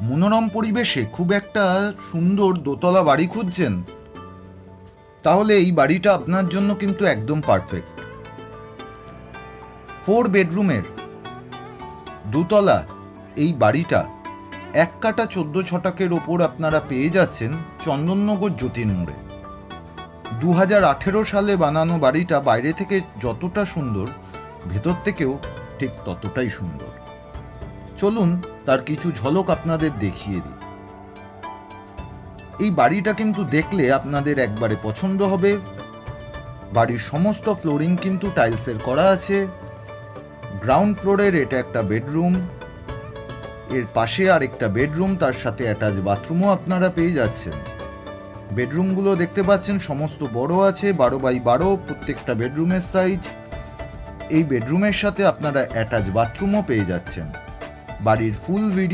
মনোরম পরিবেশে খুব একটা সুন্দর দোতলা বাড়ি খুঁজছেন, তাহলে এই বাড়িটা আপনার জন্য কিন্তু একদম পারফেক্ট। 4 বেডরুমের দোতলা এই বাড়িটা 1 কাটা 14 ছটাকের ওপর আপনারা পেয়ে যাচ্ছেন চন্দননগর যতীন মোড়ে। 2018 সালে বানানো বাড়িটা বাইরে থেকে যতটা সুন্দর, ভেতর থেকেও ঠিক ততটাই সুন্দর। চলুন তার কিছু ঝলক আপনাদের দেখিয়ে দিই। এই বাড়িটা কিন্তু দেখলে আপনাদের একবারে পছন্দ হবে। বাড়ির সমস্ত ফ্লোরিং কিন্তু টাইলসের করা আছে। গ্রাউন্ড ফ্লোরের এটা একটা বেডরুম, এর পাশে আর একটা বেডরুম, তার সাথে অ্যাটাচ বাথরুমও আপনারা পেয়ে যাচ্ছেন। বেডরুমগুলো দেখতে পাচ্ছেন সমস্ত বড় আছে, 12x12 প্রত্যেকটা বেডরুমের সাইজ। এই বেডরুমের সাথে আপনারা অ্যাটাচ বাথরুমও পেয়ে যাচ্ছেন। বাড়ির ফুল ভিডিও